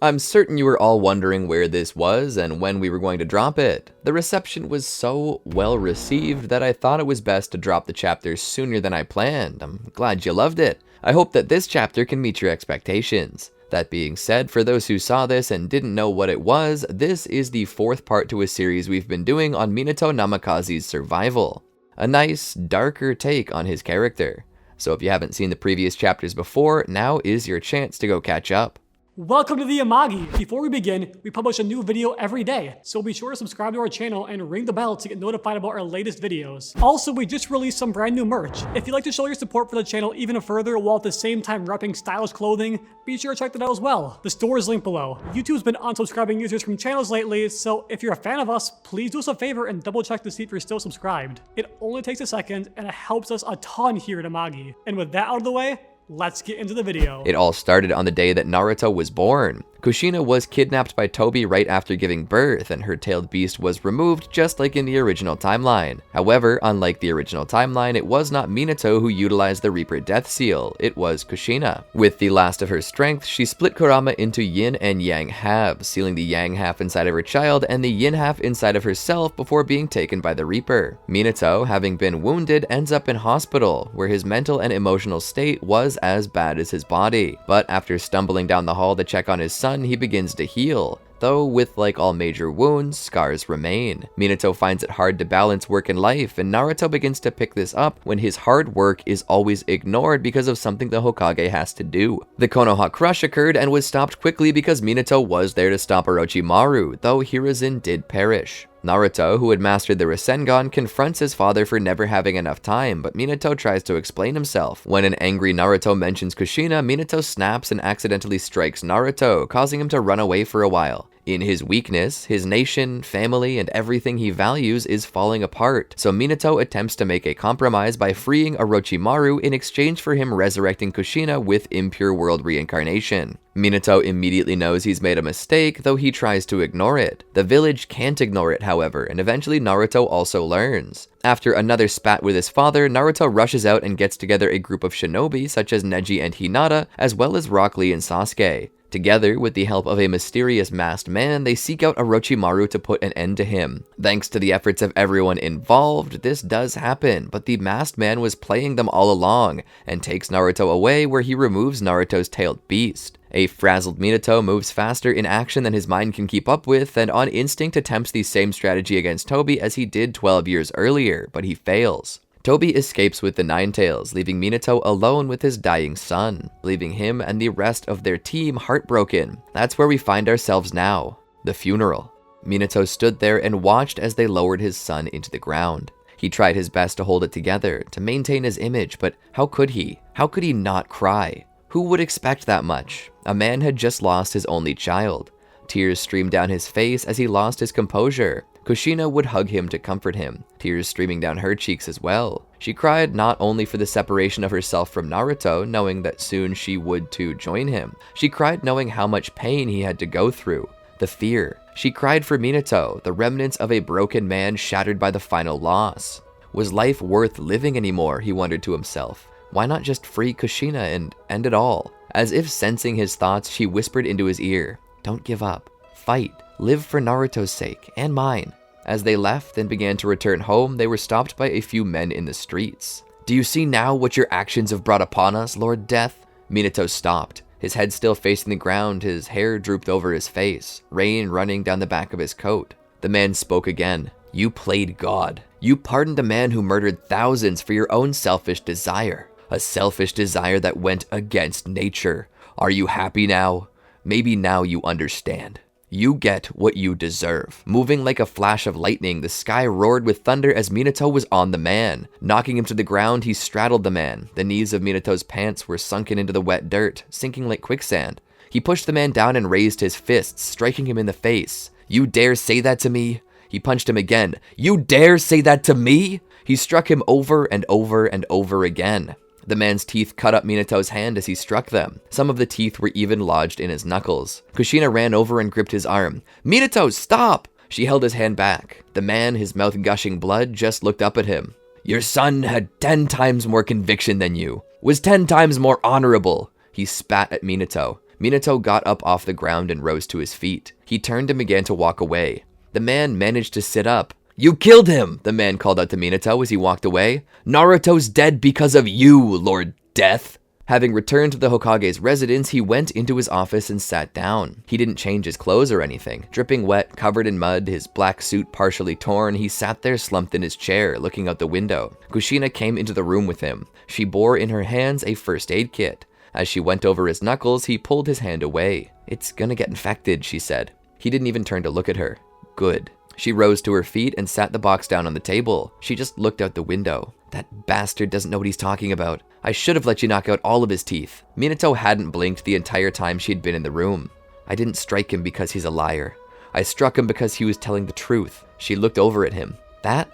I'm certain you were all wondering where this was and when we were going to drop it. The reception was so well received that I thought it was best to drop the chapter sooner than I planned. I'm glad you loved it. I hope that this chapter can meet your expectations. That being said, for those who saw this and didn't know what it was, this is the fourth part to a series we've been doing on Minato Namikaze's survival. A nice, darker take on his character. So if you haven't seen the previous chapters before, now is your chance to go catch up. Welcome to the Amagi! Before we begin, we publish a new video every day, so be sure to subscribe to our channel and ring the bell to get notified about our latest videos. Also, we just released some brand new merch. If you'd like to show your support for the channel even further while at the same time repping stylish clothing, be sure to check that out as well. The store is linked below. YouTube's been unsubscribing users from channels lately, so if you're a fan of us, please do us a favor and double check to see if you're still subscribed. It only takes a second, and it helps us a ton here at Amagi. And with that out of the way, let's get into the video. It all started on the day that Naruto was born. Kushina was kidnapped by Tobi right after giving birth, and her tailed beast was removed just like in the original timeline. However, unlike the original timeline, it was not Minato who utilized the Reaper Death Seal, it was Kushina. With the last of her strength, she split Kurama into yin and yang halves, sealing the yang half inside of her child and the yin half inside of herself before being taken by the Reaper. Minato, having been wounded, ends up in hospital, where his mental and emotional state was as bad as his body. But after stumbling down the hall to check on his son, he begins to heal. Though, with like all major wounds, scars remain. Minato finds it hard to balance work and life, and Naruto begins to pick this up when his hard work is always ignored because of something the Hokage has to do. The Konoha crush occurred and was stopped quickly because Minato was there to stop Orochimaru, though Hiruzen did perish. Naruto, who had mastered the Rasengan, confronts his father for never having enough time, but Minato tries to explain himself. When an angry Naruto mentions Kushina, Minato snaps and accidentally strikes Naruto, causing him to run away for a while. In his weakness, his nation, family, and everything he values is falling apart, so Minato attempts to make a compromise by freeing Orochimaru in exchange for him resurrecting Kushina with impure world reincarnation. Minato immediately knows he's made a mistake, though he tries to ignore it. The village can't ignore it, however, and eventually Naruto also learns. After another spat with his father, Naruto rushes out and gets together a group of shinobi such as Neji and Hinata, as well as Rock Lee and Sasuke. Together, with the help of a mysterious masked man, they seek out Orochimaru to put an end to him. Thanks to the efforts of everyone involved, this does happen, but the masked man was playing them all along, and takes Naruto away where he removes Naruto's tailed beast. A frazzled Minato moves faster in action than his mind can keep up with, and on instinct attempts the same strategy against Tobi as he did 12 years earlier, but he fails. Tobi escapes with the Nine Tails, leaving Minato alone with his dying son, leaving him and the rest of their team heartbroken. That's where we find ourselves now, the funeral. Minato stood there and watched as they lowered his son into the ground. He tried his best to hold it together, to maintain his image, but how could he? How could he not cry? Who would expect that much? A man had just lost his only child. Tears streamed down his face as he lost his composure. Kushina would hug him to comfort him, tears streaming down her cheeks as well. She cried not only for the separation of herself from Naruto, knowing that soon she would too join him. She cried knowing how much pain he had to go through, the fear. She cried for Minato, the remnants of a broken man shattered by the final loss. Was life worth living anymore, he wondered to himself. Why not just free Kushina and end it all? As if sensing his thoughts, she whispered into his ear, "Don't give up. Fight. Live for Naruto's sake, and mine." As they left and began to return home, they were stopped by a few men in the streets. "Do you see now what your actions have brought upon us, Lord Death?" Minato stopped, his head still facing the ground, his hair drooped over his face, rain running down the back of his coat. The man spoke again. "You played God. You pardoned a man who murdered thousands for your own selfish desire. A selfish desire that went against nature. Are you happy now? Maybe now you understand. You get what you deserve." Moving like a flash of lightning, the sky roared with thunder as Minato was on the man. Knocking him to the ground, he straddled the man. The knees of Minato's pants were sunken into the wet dirt, sinking like quicksand. He pushed the man down and raised his fists, striking him in the face. "You dare say that to me?" He punched him again. "You dare say that to me?" He struck him over and over and over again. The man's teeth cut up Minato's hand as he struck them. Some of the teeth were even lodged in his knuckles. Kushina ran over and gripped his arm. "Minato, stop!" She held his hand back. The man, his mouth gushing blood, just looked up at him. "Your son had 10 times more conviction than you, was 10 times more honorable." He spat at Minato. Minato got up off the ground and rose to his feet. He turned and began to walk away. The man managed to sit up. "You killed him!" the man called out to Minato as he walked away. "Naruto's dead because of you, Lord Death!" Having returned to the Hokage's residence, he went into his office and sat down. He didn't change his clothes or anything. Dripping wet, covered in mud, his black suit partially torn, he sat there slumped in his chair, looking out the window. Kushina came into the room with him. She bore in her hands a first aid kit. As she went over his knuckles, he pulled his hand away. "It's gonna get infected," she said. He didn't even turn to look at her. Good. She rose to her feet and sat the box down on the table. She just looked out the window. That bastard doesn't know what he's talking about. I should have let you knock out all of his teeth. Minato hadn't blinked the entire time she'd been in the room. I didn't strike him because he's a liar. I struck him because he was telling the truth. She looked over at him. That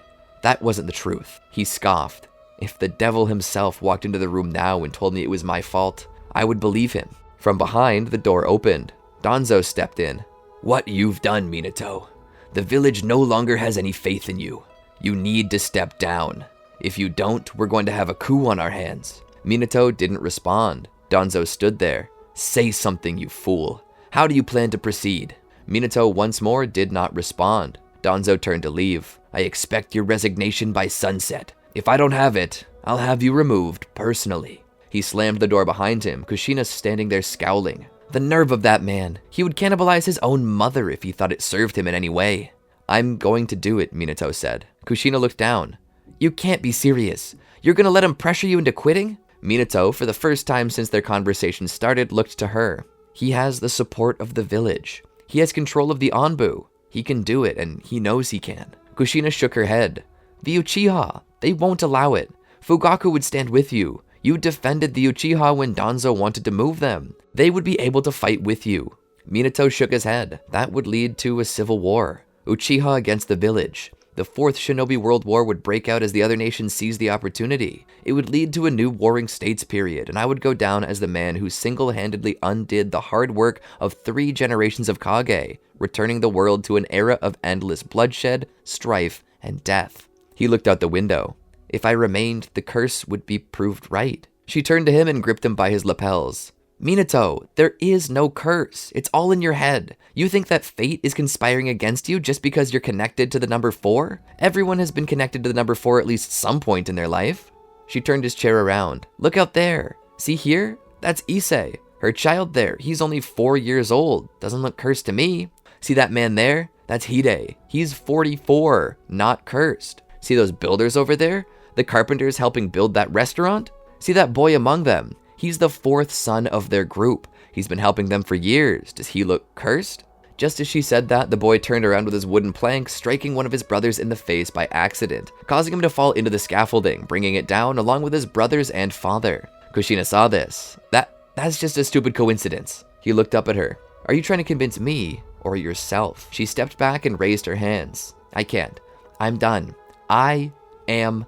wasn't the truth. He scoffed. If the devil himself walked into the room now and told me it was my fault, I would believe him. From behind, the door opened. Danzo stepped in. "What you've done, Minato. The village no longer has any faith in you. You need to step down. If you don't, we're going to have a coup on our hands." Minato didn't respond. Danzo stood there. "Say something, you fool. How do you plan to proceed?" Minato once more did not respond. Danzo turned to leave. "I expect your resignation by sunset. If I don't have it, I'll have you removed personally." He slammed the door behind him, Kushina standing there scowling. The nerve of that man. He would cannibalize his own mother if he thought it served him in any way. "I'm going to do it," Minato said. Kushina looked down. "You can't be serious. You're gonna let him pressure you into quitting?" Minato, for the first time since their conversation started, looked to her. He has the support of the village. He has control of the Anbu. He can do it, and he knows he can. Kushina shook her head. "The Uchiha. They won't allow it. Fugaku would stand with you. You defended the Uchiha when Danzo wanted to move them. They would be able to fight with you." Minato shook his head. That would lead to a civil war. Uchiha against the village. The Fourth Shinobi World War would break out as the other nations seized the opportunity. It would lead to a new warring states period, and I would go down as the man who single-handedly undid the hard work of 3 generations of Kage, returning the world to an era of endless bloodshed, strife, and death. He looked out the window. If I remained, the curse would be proved right. She turned to him and gripped him by his lapels. "Minato, there is no curse. It's all in your head. You think that fate is conspiring against you just because you're connected to the number 4? Everyone has been connected to the number 4 at least some point in their life." She turned his chair around. "Look out there. See here? That's Issei. Her child there. He's only 4 years old. Doesn't look cursed to me. See that man there? That's Hide. He's 44, not cursed. See those builders over there? The carpenters helping build that restaurant? See that boy among them? He's the 4th son of their group. He's been helping them for years. Does he look cursed?" Just as she said that, the boy turned around with his wooden plank, striking one of his brothers in the face by accident, causing him to fall into the scaffolding, bringing it down along with his brothers and father. Kushina saw this. That's just a stupid coincidence. He looked up at her. "Are you trying to convince me or yourself?" She stepped back and raised her hands. "I can't. I'm done. I am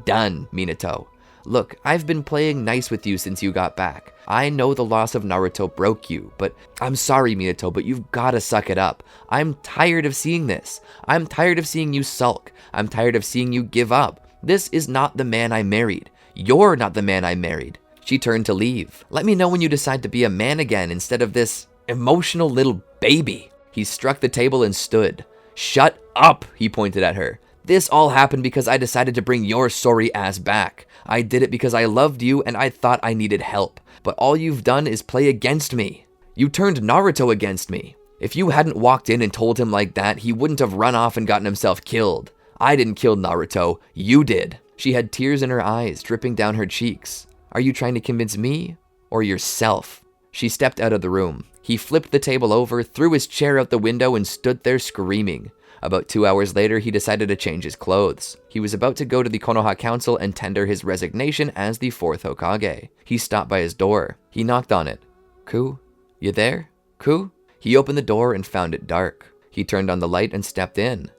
done, Minato. Look, I've been playing nice with you since you got back. I know the loss of Naruto broke you, but I'm sorry, Minato, but you've gotta suck it up. I'm tired of seeing this. I'm tired of seeing you sulk. I'm tired of seeing you give up. This is not the man I married. You're not the man I married." She turned to leave. "Let me know when you decide to be a man again instead of this emotional little baby." He struck the table and stood. "Shut up," he pointed at her. "This all happened because I decided to bring your sorry ass back. I did it because I loved you and I thought I needed help. But all you've done is play against me. You turned Naruto against me. If you hadn't walked in and told him like that, he wouldn't have run off and gotten himself killed. I didn't kill Naruto, you did." She had tears in her eyes, dripping down her cheeks. "Are you trying to convince me or yourself?" She stepped out of the room. He flipped the table over, threw his chair out the window, and stood there screaming. About 2 hours later, he decided to change his clothes. He was about to go to the Konoha Council and tender his resignation as the 4th Hokage. He stopped by his door. He knocked on it. "Ku? You there? Ku?" He opened the door and found it dark. He turned on the light and stepped in.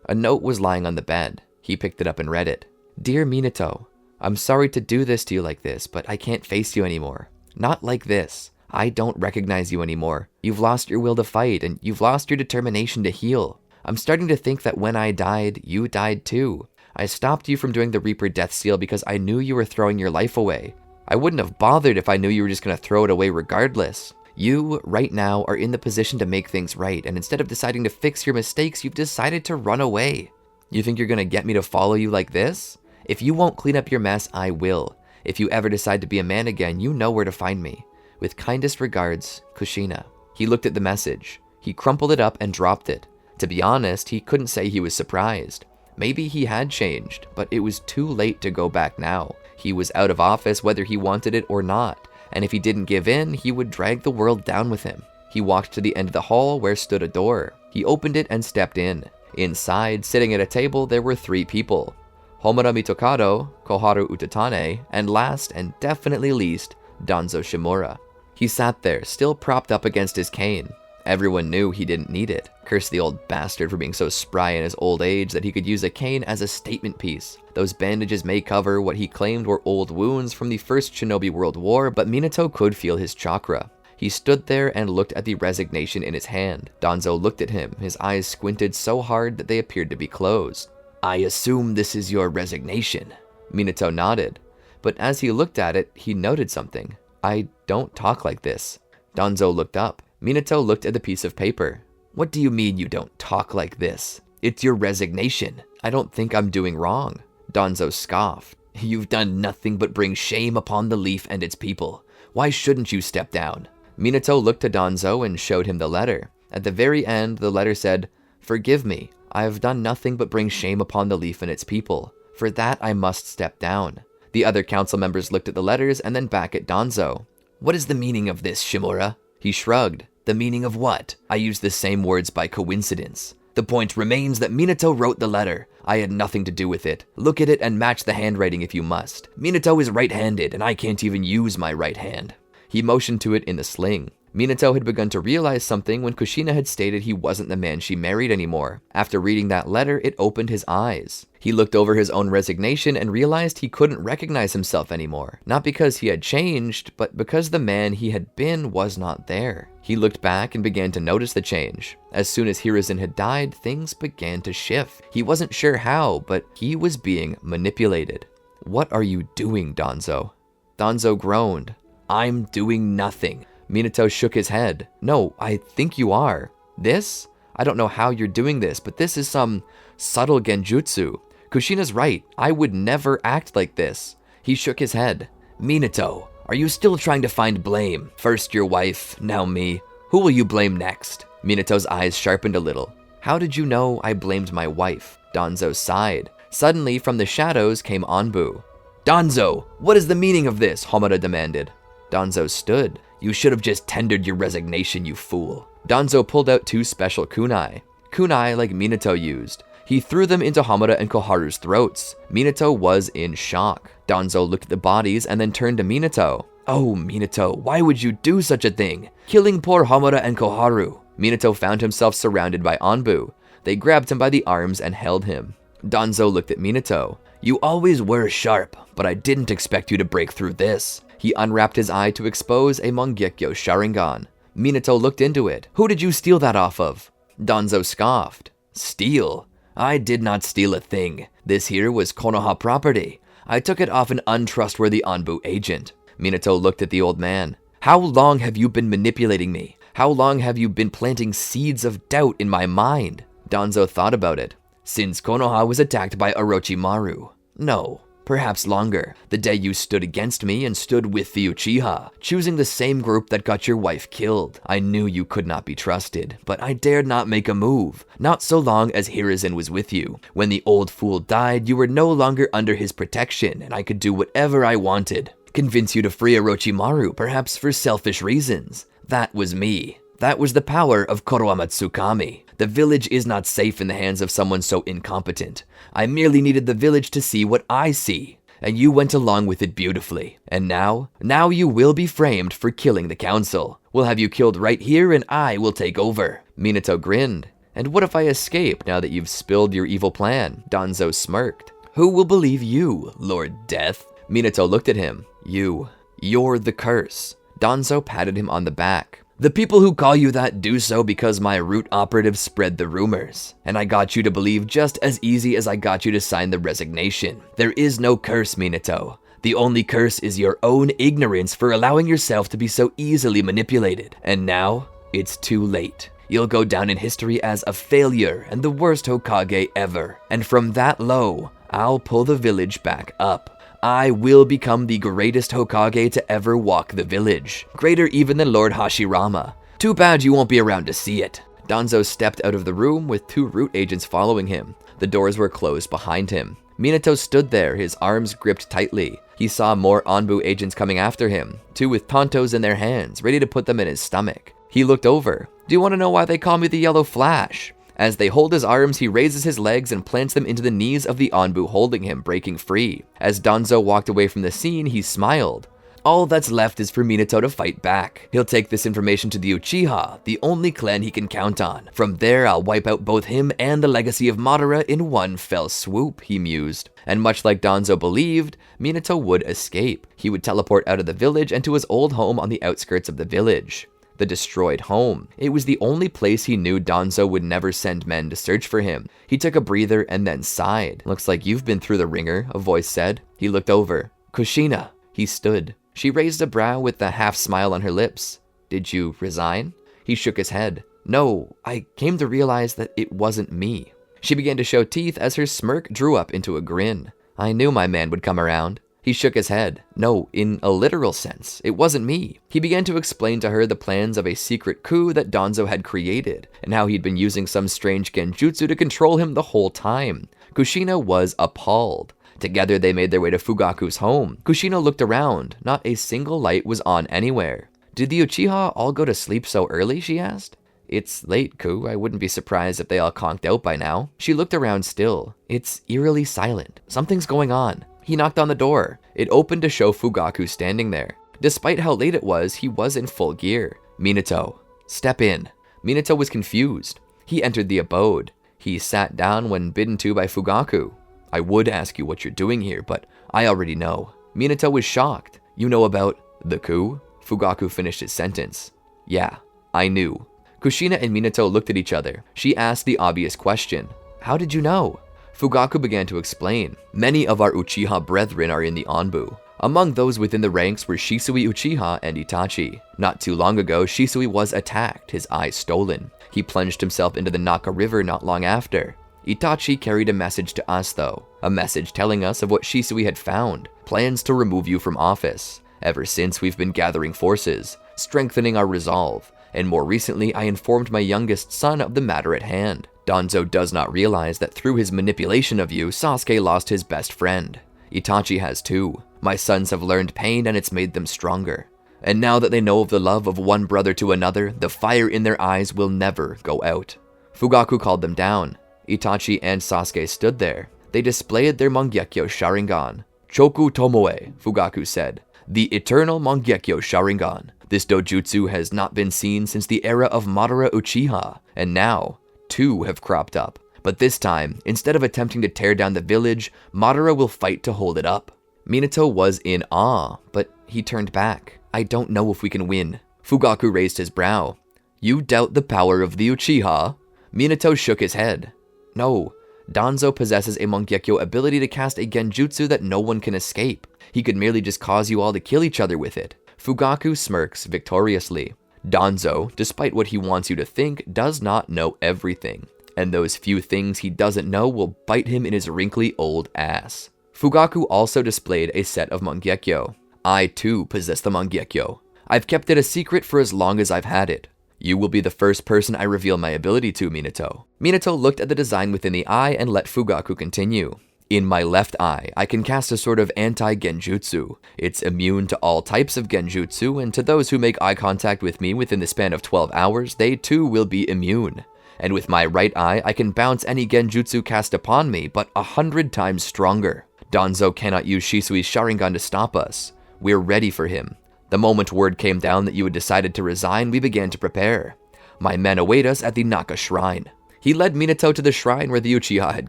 A note was lying on the bed. He picked it up and read it. "Dear Minato, I'm sorry to do this to you like this, but I can't face you anymore. Not like this. I don't recognize you anymore. You've lost your will to fight, and you've lost your determination to heal. I'm starting to think that when I died, you died too. I stopped you from doing the Reaper Death Seal because I knew you were throwing your life away. I wouldn't have bothered if I knew you were just going to throw it away regardless. You, right now, are in the position to make things right, and instead of deciding to fix your mistakes, you've decided to run away. You think you're gonna get me to follow you like this? If you won't clean up your mess, I will. If you ever decide to be a man again, you know where to find me. With kindest regards, Kushina. He looked at the message. He crumpled it up and dropped it. To be honest, he couldn't say he was surprised. Maybe he had changed, but it was too late to go back now. He was out of office whether he wanted it or not, and if he didn't give in, he would drag the world down with him. He walked to the end of the hall where stood a door. He opened it and stepped in. Inside, sitting at a table, there were 3 people. Homura Mitokado, Koharu Utatane, and last and definitely least, Danzo Shimura. He sat there, still propped up against his cane. Everyone knew he didn't need it. Curse the old bastard for being so spry in his old age that he could use a cane as a statement piece. Those bandages may cover what he claimed were old wounds from the First Shinobi World War, but Minato could feel his chakra. He stood there and looked at the resignation in his hand. Danzo looked at him, his eyes squinted so hard that they appeared to be closed. I assume this is your resignation. Minato nodded, but as he looked at it, he noted something. I don't talk like this. Danzo looked up. Minato looked at the piece of paper. What do you mean you don't talk like this? It's your resignation. I don't think I'm doing wrong. Danzo scoffed. You've done nothing but bring shame upon the Leaf and its people. Why shouldn't you step down? Minato looked to Danzo and showed him the letter. At the very end, the letter said, Forgive me. I have done nothing but bring shame upon the Leaf and its people. For that, I must step down. The other council members looked at the letters and then back at Danzo. What is the meaning of this, Shimura? He shrugged. The meaning of what? I used the same words by coincidence. The point remains that Minato wrote the letter. I had nothing to do with it. Look at it and match the handwriting if you must. Minato is right-handed, and I can't even use my right hand. He motioned to it in the sling. Minato had begun to realize something when Kushina had stated he wasn't the man she married anymore. After reading that letter, it opened his eyes. He looked over his own resignation and realized he couldn't recognize himself anymore. Not because he had changed, but because the man he had been was not there. He looked back and began to notice the change. As soon as Hiruzen had died, things began to shift. He wasn't sure how, but he was being manipulated. What are you doing, Danzo? Danzo groaned. I'm doing nothing. Minato shook his head. No, I think you are. This? I don't know how you're doing this, but this is some subtle genjutsu. Kushina's right. I would never act like this. He shook his head. Minato, are you still trying to find blame? First your wife, now me. Who will you blame next? Minato's eyes sharpened a little. How did you know I blamed my wife? Danzo sighed. Suddenly, from the shadows came Anbu. Danzo, what is the meaning of this? Homura demanded. Danzo stood. You should have just tendered your resignation, you fool. Danzo pulled out 2 special kunai. Kunai like Minato used. He threw them into Homura and Koharu's throats. Minato was in shock. Danzo looked at the bodies and then turned to Minato. Oh, Minato, why would you do such a thing? Killing poor Homura and Koharu. Minato found himself surrounded by Anbu. They grabbed him by the arms and held him. Danzo looked at Minato. You always were sharp, but I didn't expect you to break through this. He unwrapped his eye to expose a Mangekyo Sharingan. Minato looked into it. Who did you steal that off of? Danzo scoffed. Steal? I did not steal a thing. This here was Konoha property. I took it off an untrustworthy Anbu agent. Minato looked at the old man. How long have you been manipulating me? How long have you been planting seeds of doubt in my mind? Danzo thought about it. Since Konoha was attacked by Orochimaru. No. Perhaps longer. The day you stood against me and stood with the Uchiha, choosing the same group that got your wife killed. I knew you could not be trusted, but I dared not make a move. Not so long as Hiruzen was with you. When the old fool died, you were no longer under his protection, and I could do whatever I wanted. Convince you to free Orochimaru, perhaps for selfish reasons. That was me. That was the power of Konoha Tsukami. The village is not safe in the hands of someone so incompetent. I merely needed the village to see what I see, and you went along with it beautifully. And now you will be framed for killing the council. We'll have you killed right here and I will take over. Minato grinned. And what if I escape now that you've spilled your evil plan? Danzo smirked. Who will believe you, Lord Death? Minato looked at him. You're the curse. Danzo patted him on the back. The people who call you that do so because my root operative spread the rumors. And I got you to believe just as easy as I got you to sign the resignation. There is no curse, Minato. The only curse is your own ignorance for allowing yourself to be so easily manipulated. And now, it's too late. You'll go down in history as a failure and the worst Hokage ever. And from that low, I'll pull the village back up. I will become the greatest Hokage to ever walk the village. Greater even than Lord Hashirama. Too bad you won't be around to see it. Danzo stepped out of the room with 2 root agents following him. The doors were closed behind him. Minato stood there, his arms gripped tightly. He saw more Anbu agents coming after him, 2 with tantos in their hands, ready to put them in his stomach. He looked over. Do you want to know why they call me the Yellow Flash? As they hold his arms, he raises his legs and plants them into the knees of the Anbu holding him, breaking free. As Danzo walked away from the scene, he smiled. All that's left is for Minato to fight back. He'll take this information to the Uchiha, the only clan he can count on. From there, I'll wipe out both him and the legacy of Madara in one fell swoop, he mused. And much like Danzo believed, Minato would escape. He would teleport out of the village and to his old home on the outskirts of the village. The destroyed home. It was the only place he knew Danzo would never send men to search for him. He took a breather and then sighed. Looks like you've been through the ringer, a voice said. He looked over. Kushina. He stood. She raised a brow with a half smile on her lips. Did you resign? He shook his head. No, I came to realize that it wasn't me. She began to show teeth as her smirk drew up into a grin. I knew my man would come around. He shook his head. No, in a literal sense, it wasn't me. He began to explain to her the plans of a secret coup that Danzo had created, and how he'd been using some strange genjutsu to control him the whole time. Kushina was appalled. Together they made their way to Fugaku's home. Kushina looked around. Not a single light was on anywhere. Did the Uchiha all go to sleep so early, she asked. It's late, Ku. I wouldn't be surprised if they all conked out by now. She looked around still. It's eerily silent. Something's going on. He knocked on the door. It opened to show Fugaku standing there. Despite how late it was, he was in full gear. Minato, step in. Minato was confused. He entered the abode. He sat down when bidden to by Fugaku. I would ask you what you're doing here, but I already know. Minato was shocked. You know about the coup? Fugaku finished his sentence. Yeah, I knew. Kushina and Minato looked at each other. She asked the obvious question. How did you know? Fugaku began to explain. Many of our Uchiha brethren are in the Anbu. Among those within the ranks were Shisui Uchiha and Itachi. Not too long ago, Shisui was attacked, his eyes stolen. He plunged himself into the Naka River not long after. Itachi carried a message to us though, a message telling us of what Shisui had found, plans to remove you from office. Ever since we've been gathering forces, strengthening our resolve, and more recently I informed my youngest son of the matter at hand. Danzo does not realize that through his manipulation of you, Sasuke lost his best friend. Itachi has too. My sons have learned pain and it's made them stronger. And now that they know of the love of one brother to another, the fire in their eyes will never go out. Fugaku called them down. Itachi and Sasuke stood there. They displayed their Mangekyo Sharingan. Choku Tomoe, Fugaku said. The eternal Mangekyo Sharingan. This dojutsu has not been seen since the era of Madara Uchiha, and now, 2 have cropped up. But this time, instead of attempting to tear down the village, Madara will fight to hold it up. Minato was in awe, but he turned back. I don't know if we can win. Fugaku raised his brow. You doubt the power of the Uchiha? Minato shook his head. No, Danzo possesses a Mangekyo ability to cast a genjutsu that no one can escape. He could merely just cause you all to kill each other with it. Fugaku smirks victoriously. Danzo, despite what he wants you to think, does not know everything. And those few things he doesn't know will bite him in his wrinkly old ass. Fugaku also displayed a set of Mangekyo. I too possess the Mangekyo. I've kept it a secret for as long as I've had it. You will be the first person I reveal my ability to, Minato. Minato looked at the design within the eye and let Fugaku continue. In my left eye, I can cast a sort of anti-genjutsu. It's immune to all types of genjutsu, and to those who make eye contact with me within the span of 12 hours, they too will be immune. And with my right eye, I can bounce any genjutsu cast upon me, but 100 times stronger. Danzo cannot use Shisui's Sharingan to stop us. We're ready for him. The moment word came down that you had decided to resign, we began to prepare. My men await us at the Naka Shrine. He led Minato to the shrine where the Uchiha had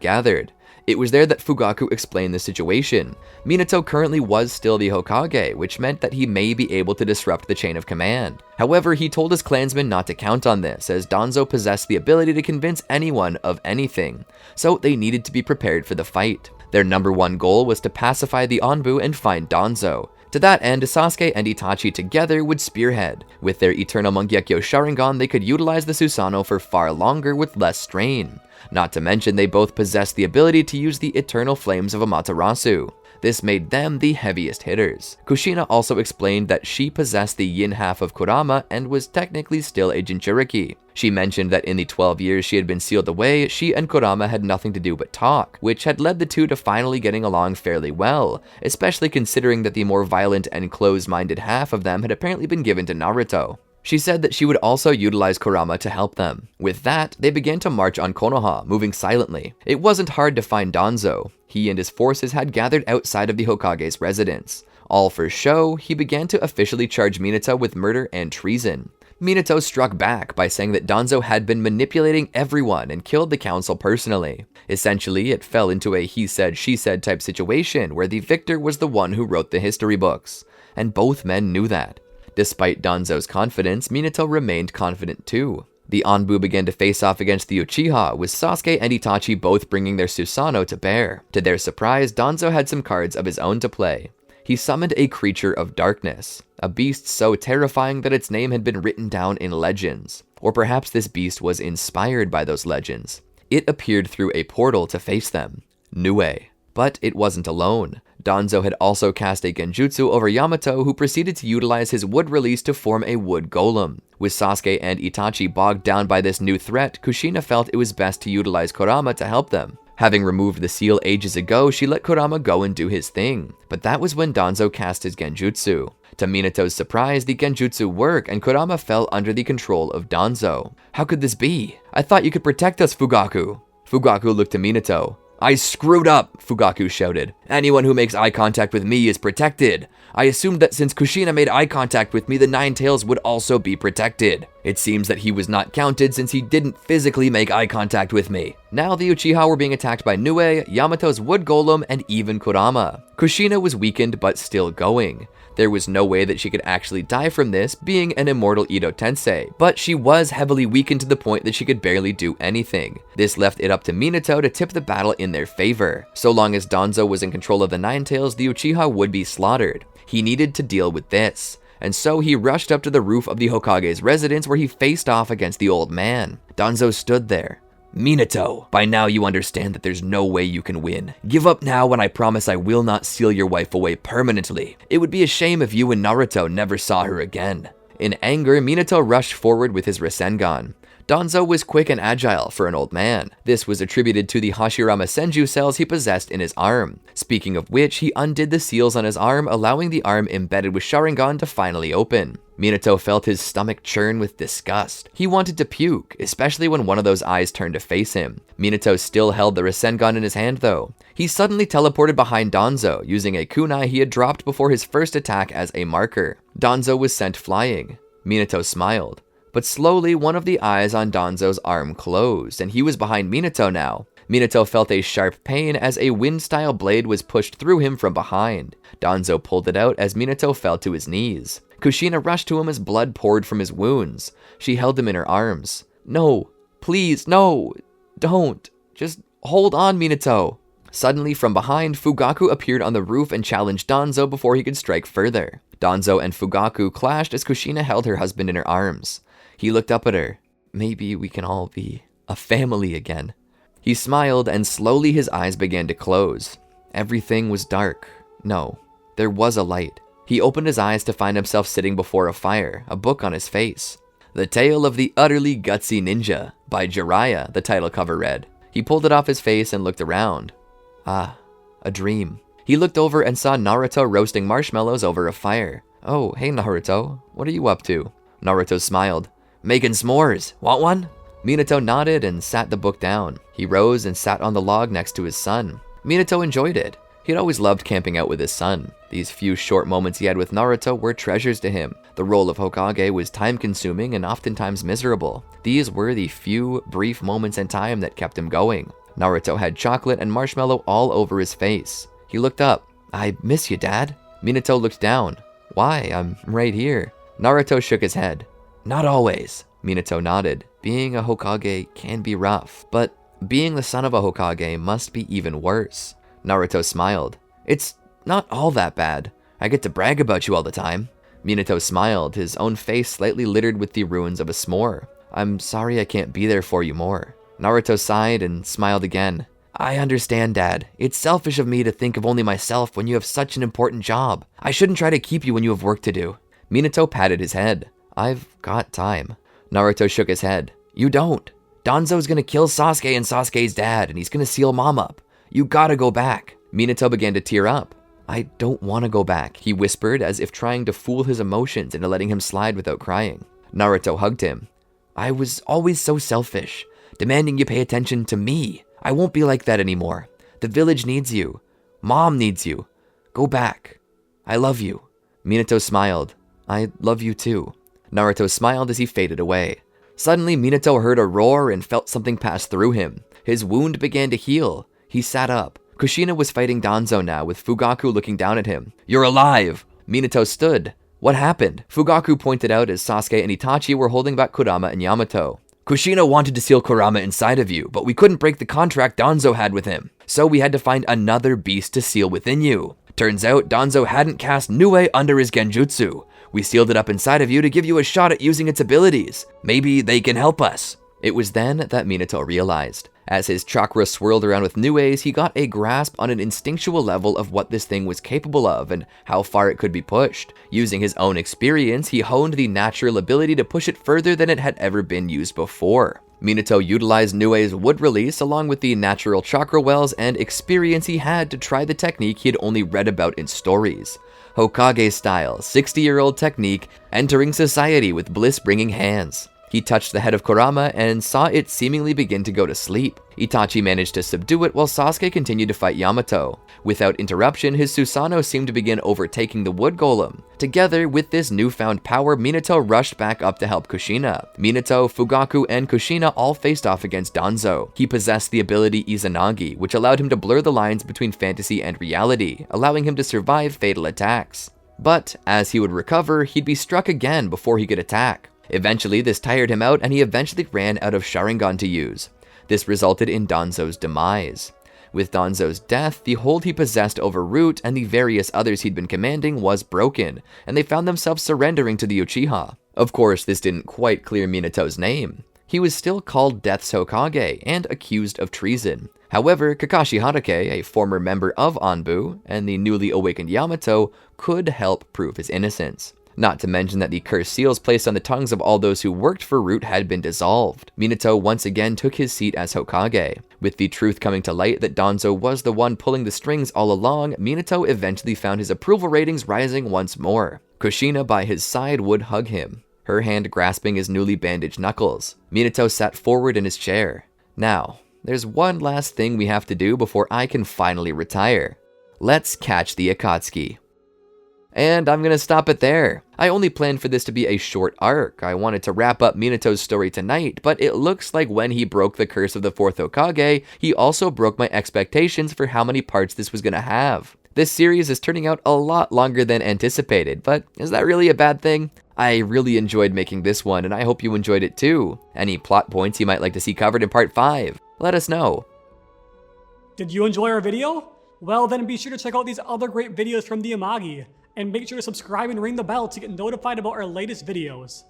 gathered. It was there that Fugaku explained the situation. Minato currently was still the Hokage, which meant that he may be able to disrupt the chain of command. However, he told his clansmen not to count on this, as Danzo possessed the ability to convince anyone of anything, so they needed to be prepared for the fight. Their #1 goal was to pacify the Anbu and find Danzo. To that end, Sasuke and Itachi together would spearhead. With their Eternal Mangekyo Sharingan, they could utilize the Susanoo for far longer with less strain. Not to mention, they both possessed the ability to use the Eternal Flames of Amaterasu. This made them the heaviest hitters. Kushina also explained that she possessed the yin half of Kurama and was technically still a Jinchuriki. She mentioned that in the 12 years she had been sealed away, she and Kurama had nothing to do but talk, which had led the two to finally getting along fairly well, especially considering that the more violent and closed-minded half of them had apparently been given to Naruto. She said that she would also utilize Kurama to help them. With that, they began to march on Konoha, moving silently. It wasn't hard to find Danzo. He and his forces had gathered outside of the Hokage's residence. All for show, he began to officially charge Minato with murder and treason. Minato struck back by saying that Danzo had been manipulating everyone and killed the council personally. Essentially, it fell into a he said, she said type situation where the victor was the one who wrote the history books. And both men knew that. Despite Danzo's confidence, Minato remained confident too. The Anbu began to face off against the Uchiha, with Sasuke and Itachi both bringing their Susanoo to bear. To their surprise, Danzo had some cards of his own to play. He summoned a creature of darkness, a beast so terrifying that its name had been written down in legends. Or perhaps this beast was inspired by those legends. It appeared through a portal to face them, Nue. But it wasn't alone. Danzo had also cast a genjutsu over Yamato, who proceeded to utilize his wood release to form a wood golem. With Sasuke and Itachi bogged down by this new threat, Kushina felt it was best to utilize Kurama to help them. Having removed the seal ages ago, she let Kurama go and do his thing. But that was when Danzo cast his genjutsu. To Minato's surprise, the genjutsu worked and Kurama fell under the control of Danzo. How could this be? I thought you could protect us, Fugaku. Fugaku looked to Minato. I screwed up, Fugaku shouted. Anyone who makes eye contact with me is protected. I assumed that since Kushina made eye contact with me, the Nine Tails would also be protected. It seems that he was not counted since he didn't physically make eye contact with me. Now the Uchiha were being attacked by Nue, Yamato's wood golem, and even Kurama. Kushina was weakened but still going. There was no way that she could actually die from this, being an immortal Edo Tensei, but she was heavily weakened to the point that she could barely do anything. This left it up to Minato to tip the battle in their favor. So long as Danzo was in control of the Nine Tails, the Uchiha would be slaughtered. He needed to deal with this. And so he rushed up to the roof of the Hokage's residence where he faced off against the old man. Danzo stood there. Minato, by now you understand that there's no way you can win. Give up now and I promise I will not seal your wife away permanently. It would be a shame if you and Naruto never saw her again. In anger, Minato rushed forward with his Rasengan. Danzo was quick and agile for an old man. This was attributed to the Hashirama Senju cells he possessed in his arm. Speaking of which, he undid the seals on his arm, allowing the arm embedded with Sharingan to finally open. Minato felt his stomach churn with disgust. He wanted to puke, especially when one of those eyes turned to face him. Minato still held the Rasengan in his hand though. He suddenly teleported behind Danzo, using a kunai he had dropped before his first attack as a marker. Danzo was sent flying. Minato smiled. But slowly, one of the eyes on Danzo's arm closed, and he was behind Minato now. Minato felt a sharp pain as a wind-style blade was pushed through him from behind. Danzo pulled it out as Minato fell to his knees. Kushina rushed to him as blood poured from his wounds. She held him in her arms. No, please, no, don't. Just hold on, Minato. Suddenly, from behind, Fugaku appeared on the roof and challenged Danzo before he could strike further. Danzo and Fugaku clashed as Kushina held her husband in her arms. He looked up at her. Maybe we can all be a family again. He smiled and slowly his eyes began to close. Everything was dark. No, there was a light. He opened his eyes to find himself sitting before a fire, a book on his face. The Tale of the Utterly Gutsy Ninja by Jiraiya, the title cover read. He pulled it off his face and looked around. Ah, a dream. He looked over and saw Naruto roasting marshmallows over a fire. Oh, hey Naruto, what are you up to? Naruto smiled. Making s'mores. Want one? Minato nodded and sat the book down. He rose and sat on the log next to his son. Minato enjoyed it. He'd always loved camping out with his son. These few short moments he had with Naruto were treasures to him. The role of Hokage was time-consuming and oftentimes miserable. These were the few brief moments in time that kept him going. Naruto had chocolate and marshmallow all over his face. He looked up. I miss you, Dad. Minato looked down. Why? I'm right here. Naruto shook his head. Not always. Minato nodded. Being a Hokage can be rough, but being the son of a Hokage must be even worse. Naruto smiled. It's not all that bad. I get to brag about you all the time. Minato smiled, his own face slightly littered with the ruins of a s'more. I'm sorry I can't be there for you more. Naruto sighed and smiled again. I understand, Dad. It's selfish of me to think of only myself when you have such an important job. I shouldn't try to keep you when you have work to do. Minato patted his head. I've got time. Naruto shook his head. You don't. Danzo's gonna kill Sasuke and Sasuke's dad, and he's gonna seal Mom up. You gotta go back. Minato began to tear up. I don't want to go back, he whispered, as if trying to fool his emotions into letting him slide without crying. Naruto hugged him. I was always so selfish, demanding you pay attention to me. I won't be like that anymore. The village needs you. Mom needs you. Go back. I love you. Minato smiled. I love you too. Naruto smiled as he faded away. Suddenly, Minato heard a roar and felt something pass through him. His wound began to heal. He sat up. Kushina was fighting Danzo now, with Fugaku looking down at him. You're alive! Minato stood. What happened? Fugaku pointed out as Sasuke and Itachi were holding back Kurama and Yamato. Kushina wanted to seal Kurama inside of you, but we couldn't break the contract Danzo had with him. So we had to find another beast to seal within you. Turns out Danzo hadn't cast Nue under his genjutsu. We sealed it up inside of you to give you a shot at using its abilities. Maybe they can help us. It was then that Minato realized. As his chakra swirled around with Nue's, he got a grasp on an instinctual level of what this thing was capable of and how far it could be pushed. Using his own experience, he honed the natural ability to push it further than it had ever been used before. Minato utilized Nue's wood release along with the natural chakra wells and experience he had to try the technique he had only read about in stories. Hokage style, 60-year-old technique, entering society with bliss-bringing hands. He touched the head of Kurama and saw it seemingly begin to go to sleep. Itachi managed to subdue it while Sasuke continued to fight Yamato. Without interruption, his Susanoo seemed to begin overtaking the wood golem. Together with this newfound power, Minato rushed back up to help Kushina. Minato, Fugaku, and Kushina all faced off against Danzo. He possessed the ability Izanagi, which allowed him to blur the lines between fantasy and reality, allowing him to survive fatal attacks. But as he would recover, he'd be struck again before he could attack. Eventually, this tired him out and he eventually ran out of Sharingan to use. This resulted in Danzo's demise. With Danzo's death, the hold he possessed over Root and the various others he'd been commanding was broken, and they found themselves surrendering to the Uchiha. Of course, this didn't quite clear Minato's name. He was still called Death's Hokage and accused of treason. However, Kakashi Hatake, a former member of Anbu, and the newly awakened Yamato could help prove his innocence. Not to mention that the cursed seals placed on the tongues of all those who worked for Root had been dissolved. Minato once again took his seat as Hokage. With the truth coming to light that Danzo was the one pulling the strings all along, Minato eventually found his approval ratings rising once more. Kushina by his side would hug him, her hand grasping his newly bandaged knuckles. Minato sat forward in his chair. Now, there's one last thing we have to do before I can finally retire. Let's catch the Akatsuki. And I'm gonna stop it there. I only planned for this to be a short arc. I wanted to wrap up Minato's story tonight, but it looks like when he broke the curse of the 4th Hokage, he also broke my expectations for how many parts this was gonna have. This series is turning out a lot longer than anticipated, but is that really a bad thing? I really enjoyed making this one, and I hope you enjoyed it too. Any plot points you might like to see covered in part 5? Let us know. Did you enjoy our video? Well, then be sure to check out these other great videos from the Amagi. And make sure to subscribe and ring the bell to get notified about our latest videos.